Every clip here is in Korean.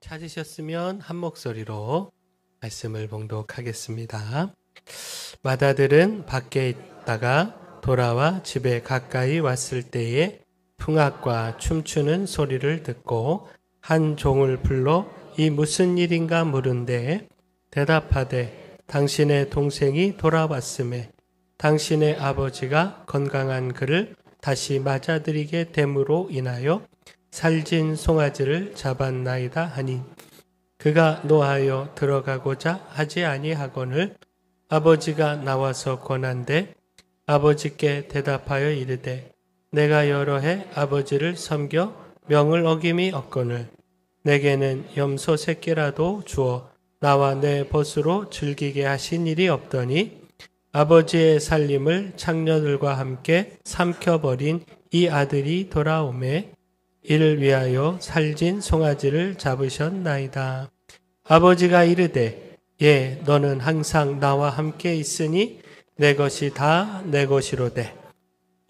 찾으셨으면 한 목소리로 말씀을 봉독하겠습니다. 마다들은 밖에 있다가 돌아와 집에 가까이 왔을 때에 풍악과 춤추는 소리를 듣고 한 종을 불러 이 무슨 일인가 물은데 대답하되 당신의 동생이 돌아왔음에 당신의 아버지가 건강한 그를 다시 맞아들이게 됨으로 인하여 살진 송아지를 잡았나이다 하니 그가 노하여 들어가고자 하지 아니하거늘 아버지가 나와서 권한대 아버지께 대답하여 이르되 내가 여러 해 아버지를 섬겨 명을 어김이 없거늘 내게는 염소 새끼라도 주어 나와 내 벗으로 즐기게 하신 일이 없더니 아버지의 살림을 창녀들과 함께 삼켜버린 이 아들이 돌아오매 이를 위하여 살진 송아지를 잡으셨나이다. 아버지가 이르되 예 너는 항상 나와 함께 있으니 내 것이 다 내 것이로되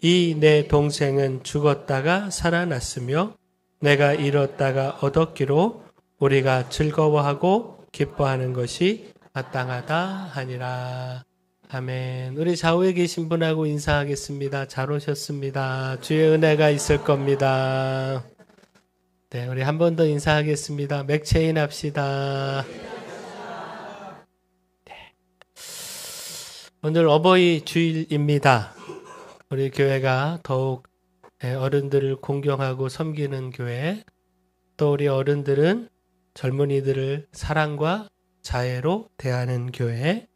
이 내 동생은 죽었다가 살아났으며 내가 잃었다가 얻었기로 우리가 즐거워하고 기뻐하는 것이 마땅하다 하니라. 아멘. 우리 좌우에 계신 분하고 인사하겠습니다. 잘 오셨습니다. 주의 은혜가 있을 겁니다. 네, 우리 한 번 더 인사하겠습니다. 맥체인 합시다. 네. 오늘 어버이 주일입니다. 우리 교회가 더욱 어른들을 공경하고 섬기는 교회, 또 우리 어른들은 젊은이들을 사랑과 자애로 대하는 교회,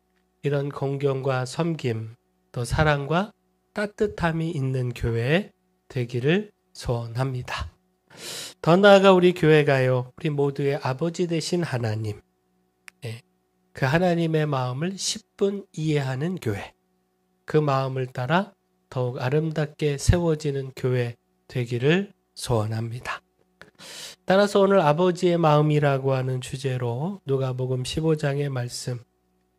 이런 공경과 섬김, 또 사랑과 따뜻함이 있는 교회 되기를 소원합니다. 더 나아가 우리 교회가요, 우리 모두의 아버지 되신 하나님, 그 하나님의 마음을 10분 이해하는 교회, 그 마음을 따라 더욱 아름답게 세워지는 교회 되기를 소원합니다. 따라서 오늘 아버지의 마음이라고 하는 주제로 누가복음 15장의 말씀,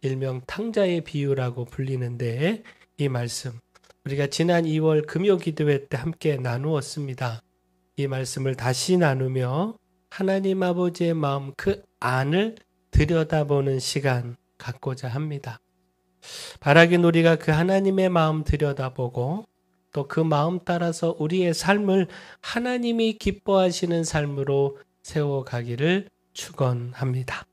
일명 탕자의 비유라고 불리는데 이 말씀 우리가 지난 2월 금요 기도회 때 함께 나누었습니다. 이 말씀을 다시 나누며 하나님 아버지의 마음 그 안을 들여다보는 시간 갖고자 합니다. 바라긴 우리가 그 하나님의 마음 들여다보고 또 그 마음 따라서 우리의 삶을 하나님이 기뻐하시는 삶으로 세워가기를 축원합니다.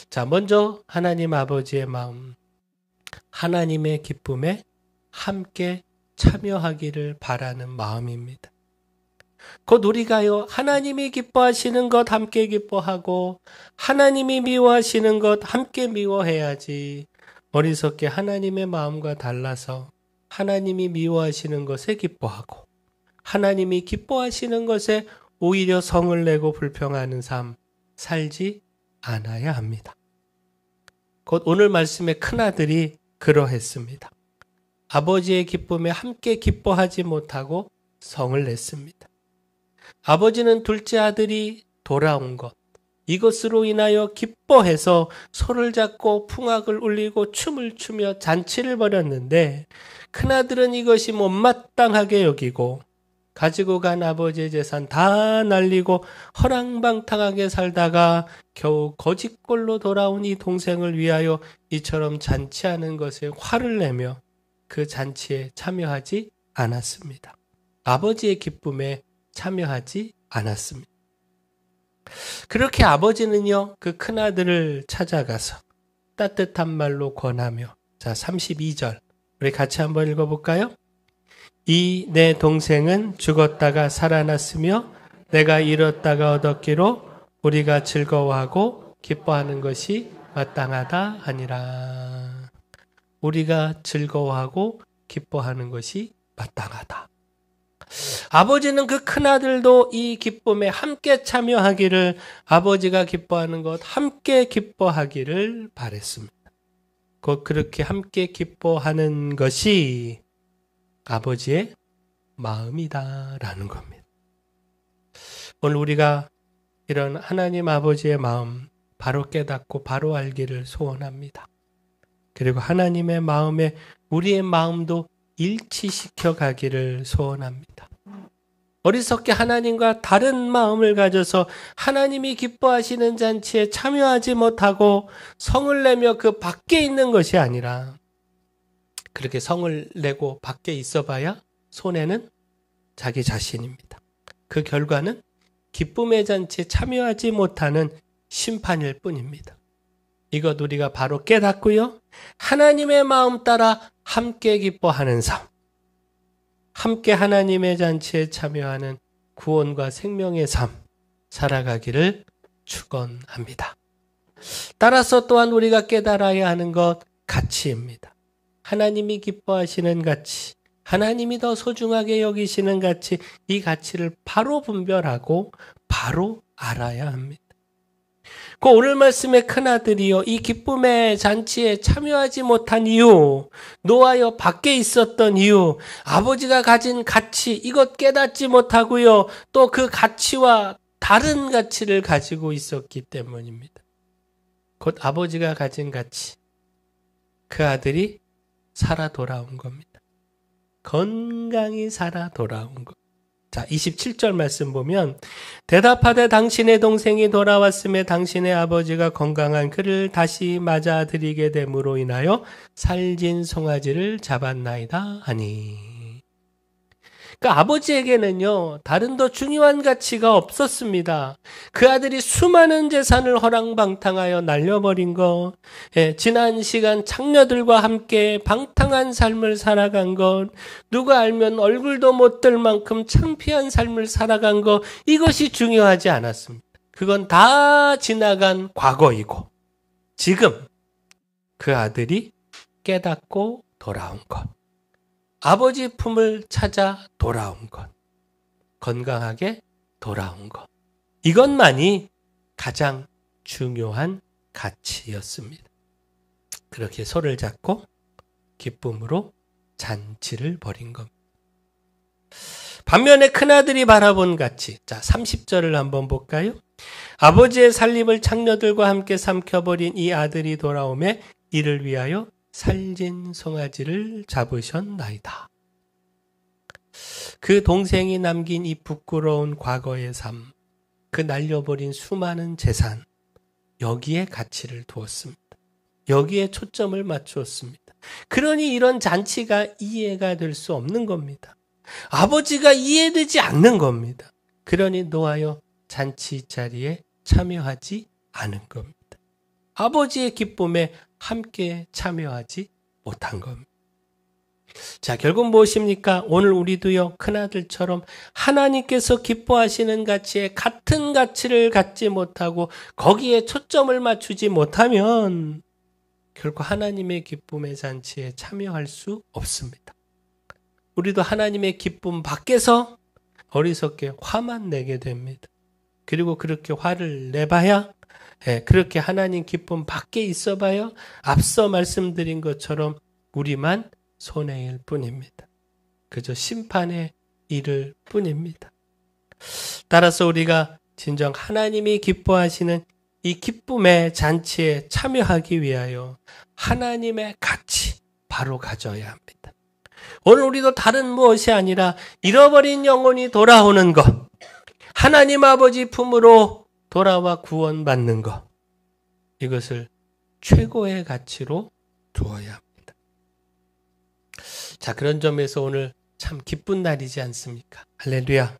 자, 먼저 하나님 아버지의 마음, 하나님의 기쁨에 함께 참여하기를 바라는 마음입니다. 곧 우리가요, 하나님이 기뻐하시는 것 함께 기뻐하고 하나님이 미워하시는 것 함께 미워해야지 어리석게 하나님의 마음과 달라서 하나님이 미워하시는 것에 기뻐하고 하나님이 기뻐하시는 것에 오히려 성을 내고 불평하는 삶 살지 않아야 합니다. 곧 오늘 말씀의 큰아들이 그러했습니다. 아버지의 기쁨에 함께 기뻐하지 못하고 성을 냈습니다. 아버지는 둘째 아들이 돌아온 것, 이것으로 인하여 기뻐해서 손을 잡고 풍악을 울리고 춤을 추며 잔치를 벌였는데 큰아들은 이것이 못마땅하게 여기고 가지고 간 아버지의 재산 다 날리고 허랑방탕하게 살다가 겨우 거짓골로 돌아온 이 동생을 위하여 이처럼 잔치하는 것에 화를 내며 그 잔치에 참여하지 않았습니다. 아버지의 기쁨에 참여하지 않았습니다. 그렇게 아버지는요, 그 큰아들을 찾아가서 따뜻한 말로 권하며, 자, 32절. 우리 같이 한번 읽어볼까요? 이 내 동생은 죽었다가 살아났으며 내가 잃었다가 얻었기로 우리가 즐거워하고 기뻐하는 것이 마땅하다 하니라. 우리가 즐거워하고 기뻐하는 것이 마땅하다. 아버지는 그 큰아들도 이 기쁨에 함께 참여하기를, 아버지가 기뻐하는 것 함께 기뻐하기를 바랬습니다. 곧 그렇게 함께 기뻐하는 것이 아버지의 마음이다라는 겁니다. 오늘 우리가 이런 하나님 아버지의 마음 바로 깨닫고 바로 알기를 소원합니다. 그리고 하나님의 마음에 우리의 마음도 일치시켜 가기를 소원합니다. 어리석게 하나님과 다른 마음을 가져서 하나님이 기뻐하시는 잔치에 참여하지 못하고 성을 내며 그 밖에 있는 것이 아니라 그렇게 성을 내고 밖에 있어봐야 손해는 자기 자신입니다. 그 결과는 기쁨의 잔치에 참여하지 못하는 심판일 뿐입니다. 이것 우리가 바로 깨닫고요. 하나님의 마음 따라 함께 기뻐하는 삶, 함께 하나님의 잔치에 참여하는 구원과 생명의 삶 살아가기를 축원합니다. 따라서 또한 우리가 깨달아야 하는 것 가치입니다. 하나님이 기뻐하시는 가치, 하나님이 더 소중하게 여기시는 가치, 이 가치를 바로 분별하고 바로 알아야 합니다. 그 오늘 말씀의 큰아들이요, 이 기쁨의 잔치에 참여하지 못한 이유, 노하여 밖에 있었던 이유, 아버지가 가진 가치, 이것 깨닫지 못하고요, 또 그 가치와 다른 가치를 가지고 있었기 때문입니다. 곧 아버지가 가진 가치, 그 아들이 살아 돌아온 겁니다. 건강히 살아 돌아온 것. 자, 27절 말씀 보면 대답하되 당신의 동생이 돌아왔음에 당신의 아버지가 건강한 그를 다시 맞아들이게 됨으로 인하여 살진 송아지를 잡았나이다 하니. 그러니까 아버지에게는요, 다른 더 중요한 가치가 없었습니다. 그 아들이 수많은 재산을 허랑방탕하여 날려버린 것, 지난 시간 장녀들과 함께 방탕한 삶을 살아간 것, 누가 알면 얼굴도 못 들 만큼 창피한 삶을 살아간 것, 이것이 중요하지 않았습니다. 그건 다 지나간 과거이고, 지금 그 아들이 깨닫고 돌아온 것, 아버지 품을 찾아 돌아온 것, 건강하게 돌아온 것, 이것만이 가장 중요한 가치였습니다. 그렇게 손을 잡고 기쁨으로 잔치를 벌인 겁니다. 반면에 큰아들이 바라본 가치, 자 30절을 한번 볼까요? 아버지의 살림을 창녀들과 함께 삼켜버린 이 아들이 돌아오매 이를 위하여 살진 송아지를 잡으셨나이다. 그 동생이 남긴 이 부끄러운 과거의 삶, 그 날려버린 수많은 재산, 여기에 가치를 두었습니다. 여기에 초점을 맞추었습니다. 그러니 이런 잔치가 이해가 될 수 없는 겁니다. 아버지가 이해되지 않는 겁니다. 그러니 노하여 잔치 자리에 참여하지 않은 겁니다. 아버지의 기쁨에 함께 참여하지 못한 겁니다. 자, 결국 무엇입니까? 오늘 우리도요, 큰아들처럼 하나님께서 기뻐하시는 가치에 같은 가치를 갖지 못하고 거기에 초점을 맞추지 못하면 결국 하나님의 기쁨의 잔치에 참여할 수 없습니다. 우리도 하나님의 기쁨 밖에서 어리석게 화만 내게 됩니다. 그리고 그렇게 화를 내봐야, 그렇게 하나님 기쁨 밖에 있어봐야 앞서 말씀드린 것처럼 우리만 손해일 뿐입니다. 그저 심판에 이를 뿐입니다. 따라서 우리가 진정 하나님이 기뻐하시는 이 기쁨의 잔치에 참여하기 위하여 하나님의 가치 바로 가져야 합니다. 오늘 우리도 다른 무엇이 아니라 잃어버린 영혼이 돌아오는 것, 하나님 아버지 품으로 돌아와 구원받는 것, 이것을 최고의 가치로 두어야 합니다. 자, 그런 점에서 오늘 참 기쁜 날이지 않습니까? 할렐루야.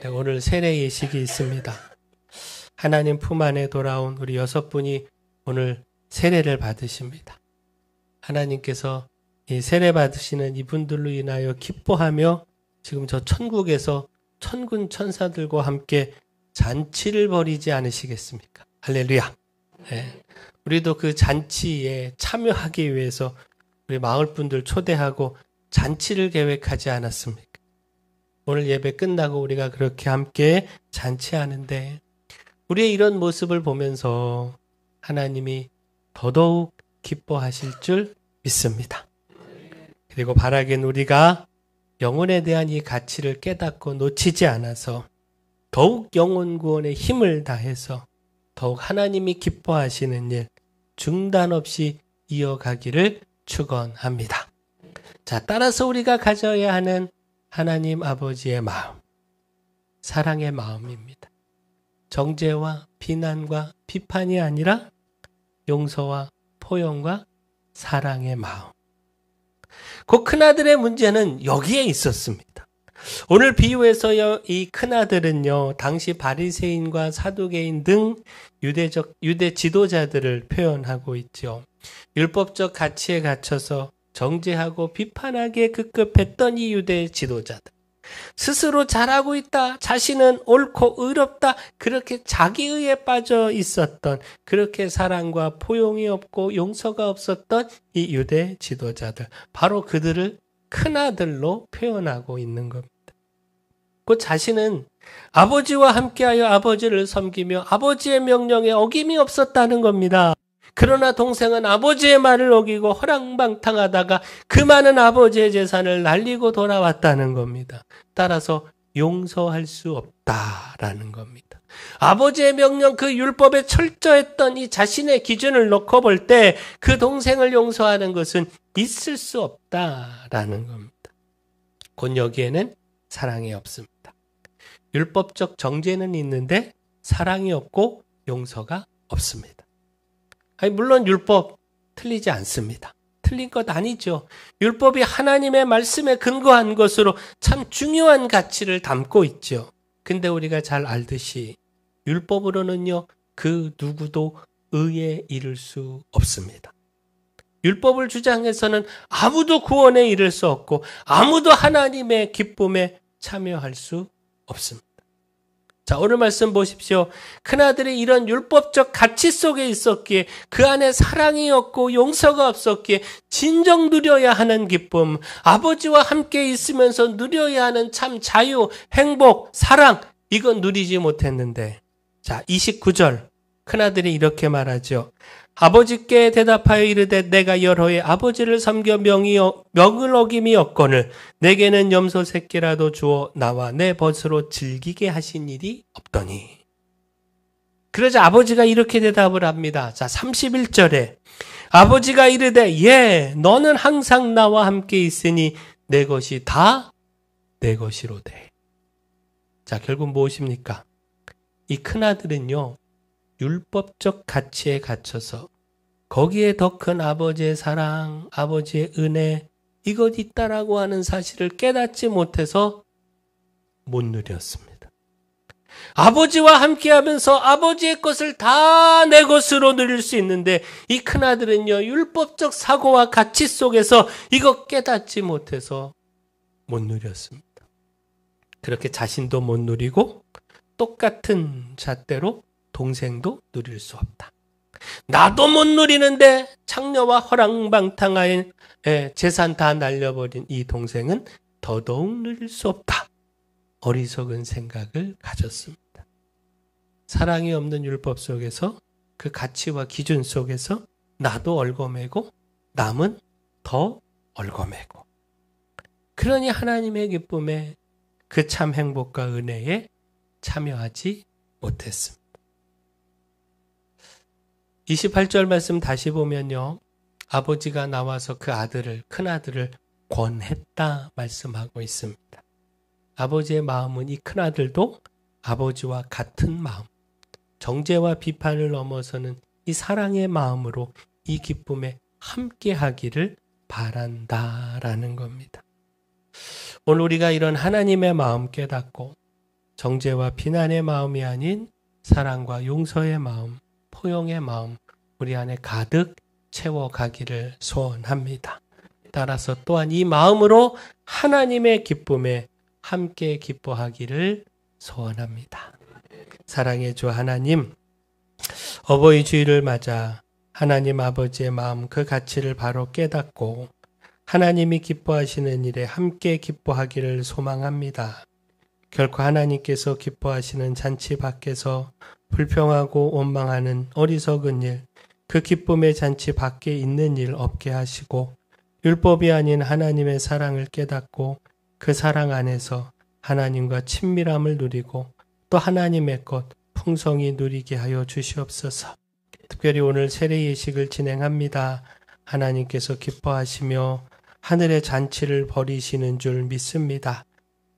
네, 오늘 세례 예식이 있습니다. 하나님 품 안에 돌아온 우리 6분이 오늘 세례를 받으십니다. 하나님께서 이 세례 받으시는 이분들로 인하여 기뻐하며 지금 저 천국에서 천군 천사들과 함께 잔치를 벌이지 않으시겠습니까? 할렐루야. 네. 우리도 그 잔치에 참여하기 위해서 우리 마을 분들 초대하고 잔치를 계획하지 않았습니까? 오늘 예배 끝나고 우리가 그렇게 함께 잔치하는데 우리의 이런 모습을 보면서 하나님이 더더욱 기뻐하실 줄 믿습니다. 그리고 바라긴 우리가 영혼에 대한 이 가치를 깨닫고 놓치지 않아서 더욱 영혼 구원에 힘을 다해서 더욱 하나님이 기뻐하시는 일 중단 없이 이어가기를 축원합니다. 자, 따라서 우리가 가져야 하는 하나님 아버지의 마음, 사랑의 마음입니다. 정죄와 비난과 비판이 아니라 용서와 포용과 사랑의 마음. 그 큰아들의 문제는 여기에 있었습니다. 오늘 비유에서 이 큰아들은요, 당시 바리새인과 사두개인 등 유대 지도자들을 표현하고 있죠. 율법적 가치에 갇혀서 정죄하고 비판하기에 급급했던 이 유대 지도자들. 스스로 잘하고 있다, 자신은 옳고 의롭다, 그렇게 자기의에 빠져 있었던, 그렇게 사랑과 포용이 없고 용서가 없었던 이 유대 지도자들, 바로 그들을 큰아들로 표현하고 있는 겁니다. 그 자신은 아버지와 함께하여 아버지를 섬기며 아버지의 명령에 어김이 없었다는 겁니다. 그러나 동생은 아버지의 말을 어기고 허랑방탕하다가 그 많은 아버지의 재산을 날리고 돌아왔다는 겁니다. 따라서 용서할 수 없다라는 겁니다. 아버지의 명령, 그 율법에 철저했던 이 자신의 기준을 놓고 볼 때 그 동생을 용서하는 것은 있을 수 없다라는 겁니다. 곧 여기에는 사랑이 없습니다. 율법적 정죄는 있는데 사랑이 없고 용서가 없습니다. 물론 율법 틀리지 않습니다. 틀린 것 아니죠. 율법이 하나님의 말씀에 근거한 것으로 참 중요한 가치를 담고 있죠. 근데 우리가 잘 알듯이 율법으로는요, 그 누구도 의에 이를 수 없습니다. 율법을 주장해서는 아무도 구원에 이를 수 없고 아무도 하나님의 기쁨에 참여할 수 없습니다. 자, 오늘 말씀 보십시오. 큰아들이 이런 율법적 가치 속에 있었기에 그 안에 사랑이 없고 용서가 없었기에 진정 누려야 하는 기쁨, 아버지와 함께 있으면서 누려야 하는 참 자유, 행복, 사랑, 이건 누리지 못했는데, 자, 29절 큰아들이 이렇게 말하죠. 아버지께 대답하여 이르되 내가 여러해 아버지를 섬겨 명을 어김이 없거늘 내게는 염소 새끼라도 주어 나와 내 벗으로 즐기게 하신 일이 없더니. 그러자 아버지가 이렇게 대답을 합니다. 자, 31절에 아버지가 이르되 예, 너는 항상 나와 함께 있으니 내 것이 다 내 것이로되. 자, 결국 무엇입니까? 이 큰아들은요, 율법적 가치에 갇혀서 거기에 더 큰 아버지의 사랑, 아버지의 은혜, 이것 있다라고 하는 사실을 깨닫지 못해서 못 누렸습니다. 아버지와 함께하면서 아버지의 것을 다 내 것으로 누릴 수 있는데 이 큰아들은요, 율법적 사고와 가치 속에서 이것 깨닫지 못해서 못 누렸습니다. 그렇게 자신도 못 누리고 똑같은 잣대로 동생도 누릴 수 없다. 나도 못 누리는데 창녀와 허랑방탕한 재산 다 날려버린 이 동생은 더더욱 누릴 수 없다. 어리석은 생각을 가졌습니다. 사랑이 없는 율법 속에서 그 가치와 기준 속에서 나도 얽어매고 남은 더 얽어매고. 그러니 하나님의 기쁨에 그 참 행복과 은혜에 참여하지 못했습니다. 28절 말씀 다시 보면요. 아버지가 나와서 그 큰아들을 권했다 말씀하고 있습니다. 아버지의 마음은 이 큰아들도 아버지와 같은 마음, 정죄와 비판을 넘어서는 이 사랑의 마음으로 이 기쁨에 함께 하기를 바란다라는 겁니다. 오늘 우리가 이런 하나님의 마음 깨닫고 정죄와 비난의 마음이 아닌 사랑과 용서의 마음, 포용의 마음 우리 안에 가득 채워가기를 소원합니다. 따라서 또한 이 마음으로 하나님의 기쁨에 함께 기뻐하기를 소원합니다. 사랑의 주 하나님, 어버이 주일을 맞아 하나님 아버지의 마음 그 가치를 바로 깨닫고 하나님이 기뻐하시는 일에 함께 기뻐하기를 소망합니다. 결코 하나님께서 기뻐하시는 잔치 밖에서 불평하고 원망하는 어리석은 일, 그 기쁨의 잔치 밖에 있는 일 없게 하시고 율법이 아닌 하나님의 사랑을 깨닫고 그 사랑 안에서 하나님과 친밀함을 누리고 또 하나님의 것 풍성히 누리게 하여 주시옵소서. 특별히 오늘 세례 예식을 진행합니다. 하나님께서 기뻐하시며 하늘의 잔치를 벌이시는 줄 믿습니다.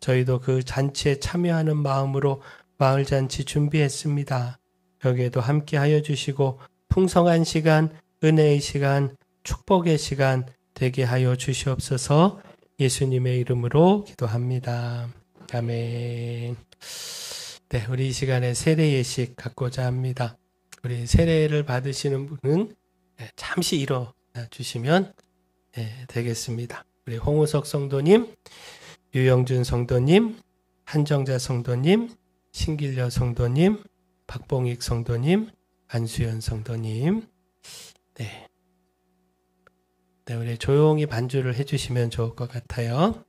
저희도 그 잔치에 참여하는 마음으로 마을잔치 준비했습니다. 여기에도 함께하여 주시고 풍성한 시간, 은혜의 시간, 축복의 시간 되게 하여 주시옵소서. 예수님의 이름으로 기도합니다. 아멘. 네, 우리 이 시간에 세례 예식 갖고자 합니다. 우리 세례를 받으시는 분은 잠시 일어나 주시면 되겠습니다. 우리 홍우석 성도님, 유영준 성도님, 한정자 성도님, 신길려 성도님, 박봉익 성도님, 안수연 성도님. 네, 우리 조용히 반주를 해주시면 좋을 것 같아요.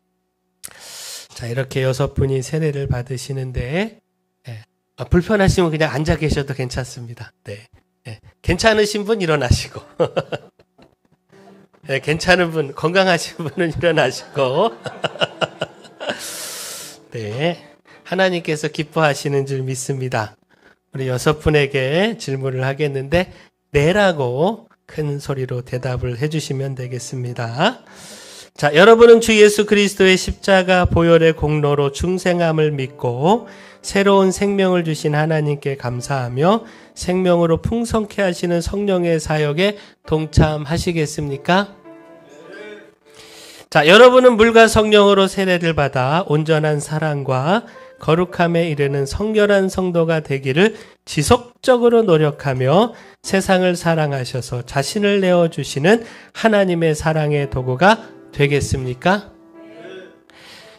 자, 이렇게 6분이 세례를 받으시는데 불편하시면 그냥 앉아 계셔도 괜찮습니다. 네, 괜찮으신 분 일어나시고 괜찮은 분, 건강하신 분은 일어나시고 네, 하나님께서 기뻐하시는 줄 믿습니다. 우리 6분에게 질문을 하겠는데 네라고 큰 소리로 대답을 해주시면 되겠습니다. 자, 여러분은 주 예수 그리스도의 십자가 보혈의 공로로 중생함을 믿고 새로운 생명을 주신 하나님께 감사하며 생명으로 풍성케 하시는 성령의 사역에 동참하시겠습니까? 자, 여러분은 물과 성령으로 세례를 받아 온전한 사랑과 거룩함에 이르는 성결한 성도가 되기를 지속적으로 노력하며 세상을 사랑하셔서 자신을 내어주시는 하나님의 사랑의 도구가 되겠습니까?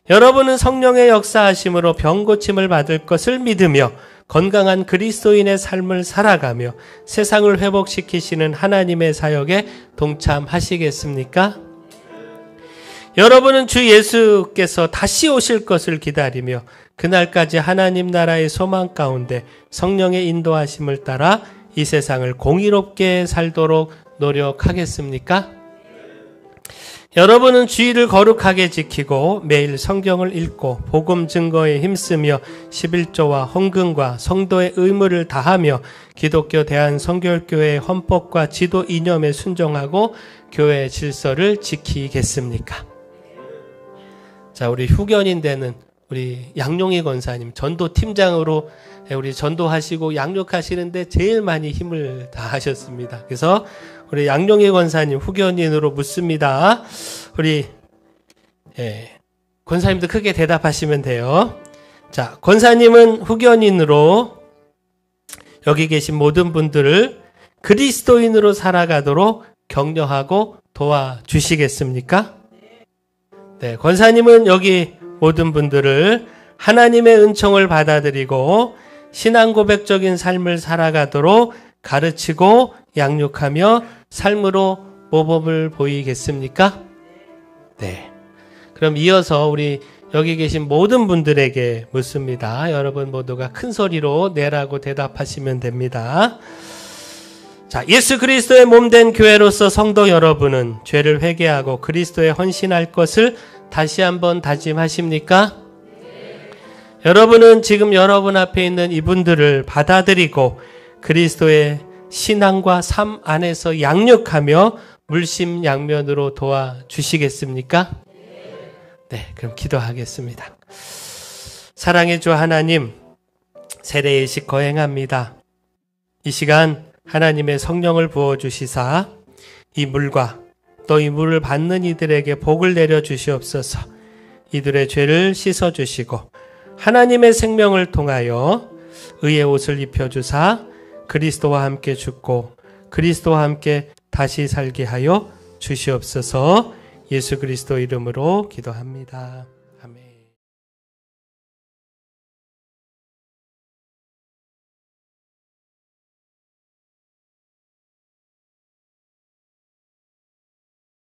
여러분은 성령의 역사하심으로 병 고침을 받을 것을 믿으며 건강한 그리스도인의 삶을 살아가며 세상을 회복시키시는 하나님의 사역에 동참하시겠습니까? 여러분은 주 예수께서 다시 오실 것을 기다리며 그날까지 하나님 나라의 소망 가운데 성령의 인도하심을 따라 이 세상을 공의롭게 살도록 노력하겠습니까? 여러분은 주의를 거룩하게 지키고 매일 성경을 읽고 복음 증거에 힘쓰며 11조와 헌금과 성도의 의무를 다하며 기독교 대한성결교회의 헌법과 지도 이념에 순종하고 교회 질서를 지키겠습니까? 자, 우리 후견인 되는 우리 양용희 권사님 전도 팀장으로 우리 전도하시고 양육하시는데 제일 많이 힘을 다하셨습니다. 그래서 우리 양용희 권사님 후견인으로 묻습니다. 우리 권사님도 크게 대답하시면 돼요. 자, 권사님은 후견인으로 여기 계신 모든 분들을 그리스도인으로 살아가도록 격려하고 도와주시겠습니까? 네, 권사님은 여기 모든 분들을 하나님의 은총을 받아들이고 신앙 고백적인 삶을 살아가도록 가르치고 양육하며 삶으로 모범을 보이겠습니까? 네. 그럼 이어서 우리 여기 계신 모든 분들에게 묻습니다. 여러분 모두가 큰 소리로 네라고 대답하시면 됩니다. 자, 예수 그리스도의 몸된 교회로서 성도 여러분은 죄를 회개하고 그리스도에 헌신할 것을 다시 한번 다짐하십니까? 네. 여러분은 지금 여러분 앞에 있는 이분들을 받아들이고 그리스도의 신앙과 삶 안에서 양육하며 물심양면으로 도와주시겠습니까? 네, 그럼 기도하겠습니다. 사랑의 주 하나님, 세례예식 거행합니다. 이 시간 하나님의 성령을 부어주시사 이 물과 또 이 물을 받는 이들에게 복을 내려주시옵소서. 이들의 죄를 씻어주시고 하나님의 생명을 통하여 의의 옷을 입혀주사 그리스도와 함께 죽고 그리스도와 함께 다시 살게 하여 주시옵소서. 예수 그리스도 이름으로 기도합니다.